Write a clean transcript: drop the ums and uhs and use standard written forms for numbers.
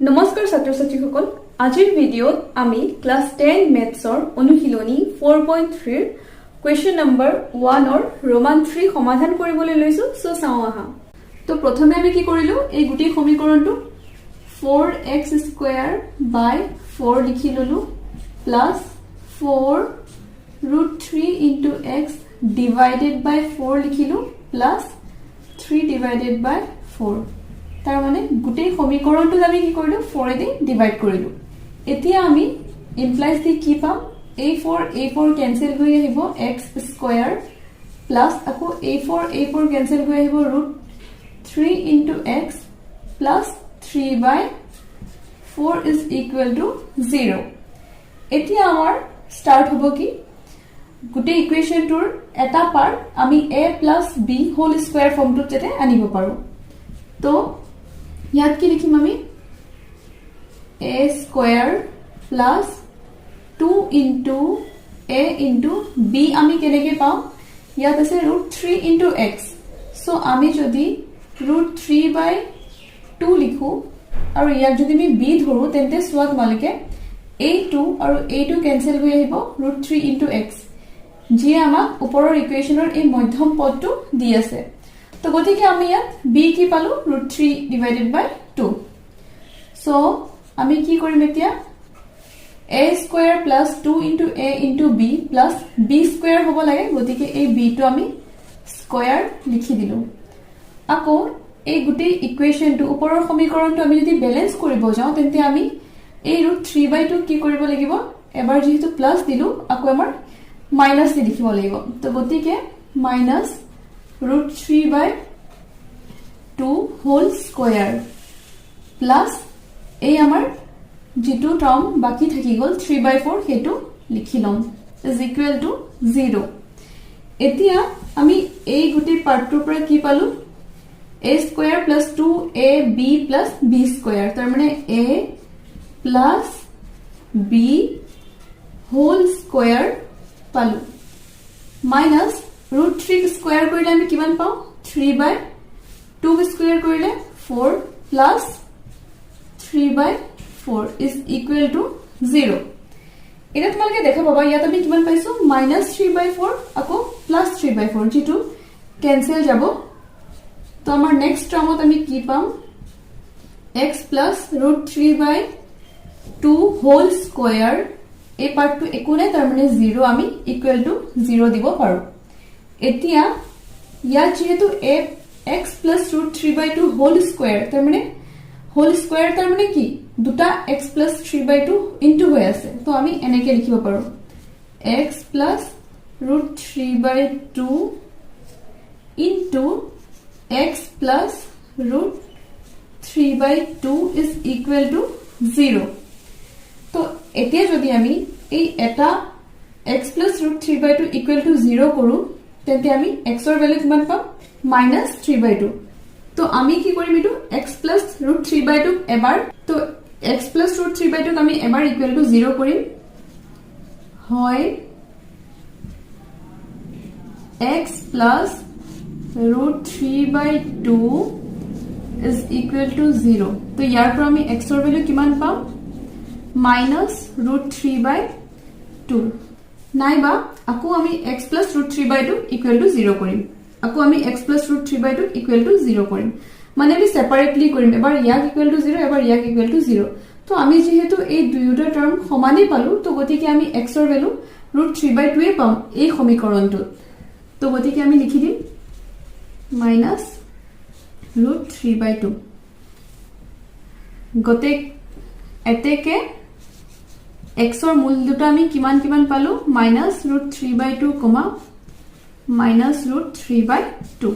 নমস্কাৰ ছাত্ৰ ছাত্ৰীসকল আজিৰ ভিডিঅ'ত আমি ক্লাস 10 মেথছৰ অনুশীলনী 4.3 ৰ কুৱেশ্যন নম্বৰ 1 ৰ ৰোমান 3 সমাধান কৰিবলৈ লৈছো সো চাও আহা তো প্ৰথমে আমি কি কৰিলো এই গুটি সমীকৰণটো 4x² / 4 লিখি ললো প্লাস 4√3 x divided by 4 লিখিলো প্লাস 3 divided by 4 তার মানে গুটেই সমীকৰণটো আমি কি কৰিলো 4 এ ডিভাইড কৰিলো এতিয়া আমি ইমপ্লাইজ দি কি পাম a4 ক্যান্সেল হৈ আহিব x² প্লাস আকৌ a4 ক্যান্সেল হৈ আহিব √3 x plus 3/4 is equal to 0 এতিয়া আমাৰ স্টাৰ্ট হ'ব কি গুটেই ইকুৱেশ্যনটোৰ এটা পাৰ্ট আমি a + b হোল স্কয়াৰ ফৰ্মটোত যেতে আনিব পাৰো তো ইয়াত কি লিখিম আমি a² plus 2 into a into b আমি কেনেকে পাও ইয়াত আছে √3 into x সো আমি যদি √3/2 লিখো আৰু ইয়াত যদি আমি b ধৰো তেন্তে সোৱা তোমালকে a2 আৰু a2 ক্যান্সেল হৈ আহিব √3 into x যি আমাক ওপৰৰ ইকুৱেশ্যনৰ এই মধ্যম পদটো দি আছে তো গতিকে আমি ইয়াত b কি পালো √3 divided by 2 সো আমি কি কৰিম এতিয়া a² plus 2 into a into b plus b² হ'ব লাগে গতিকে এই b টো আমি স্কয়াৰ লিখি দিলো আকৌ এই গুটি ইকুৱেশ্যনটো ওপৰৰ সমীকৰণটো আমি যদি বেলেন্স কৰিব যাও তেন্তে আমি এই √3/2 কি কৰিব লাগিব এবাৰ যেহেতু প্লাস দিলো আকৌ আমাৰ মাইনাস দি লিখিব লাগিব তো গতিকে মাইনাস √3/2 হোল স্কয়াৰ প্লাস এই আমাৰ যেটো টার্ম বাকি থাকি গল 3/4 হেতু লিখি লম is equal to 0 এতিয়া আমি এই গুটি পাৰ্টটোৰ পৰা কি পালো a² plus 2ab plus b² তাৰ মানে a plus b whole square পালো মাইনাস √3 স্কয়াৰ কৰিলে আমি কিমান পাও 3/2 স্কয়াৰ কৰিলে 4 plus 3/4 is equal to 0 এটা তোমালকে দেখা পাবা ইয়াত আমি কিমান পাইছো -3/4 আকৌ +3/4 যেটো ক্যান্সেল যাব তো আমাৰ নেক্সট টাৰ্মত আমি কি পাম x plus √3/2 হোল স্কয়াৰ এই পাৰ্টটো একো নাই তাৰ মানে 0 আমি ইকুৱেল টু 0 দিব পাৰো এতিয়া ইয়াত যেহেতু x plus √3/2 হোল স্কয়াৰ তাৰ মানে হোল স্কয়াৰ তাৰ মানে কি দুটা x plus 3/2 ইনটু হৈ আছে তো আমি এনেকে লিখিব পাৰো x plus √3/2 into x plus √3/2 is equal to 0 তো এতিয়া যদি আমি এই এটা x plus √3/2 equal to 0 কৰো তেন্তে আমি x ৰ ভ্যালু কিমান পাম -3/2 তো আমি কি কৰিম এটো x plus √3/2 এবাৰ তো x plus √3/2 আমি এবাৰ ইকুৱেল টু 0 কৰিম হয় x plus √3/2 is equal to 0 তো ইয়াৰ পৰা আমি x ৰ ভ্যালু কিমান পাম -√3/2 নাইবা আকৌ আমি x plus √3/2 equal to 0 কৰিম আকৌ আমি x plus √3/2 equal to 0 কৰিম মানে আমি সেপাৰেটলি কৰিম এবাৰ ইয়াক ইকুৱেল টু 0 এবাৰ ইয়াক ইকুৱেল টু 0 তো আমি যেহেতু এই দুয়োটা টাৰ্ম সমানে পালো তো গতিকে আমি x ৰ ভ্যালু √3/2 এ পাম এই সমীকৰণটোত তো গতিকে আমি লিখি দিম -√3/2 গতে এতেকে x ৰ মূল দুটা আমি কিমান কিমান পালো -√3/2, -√3/2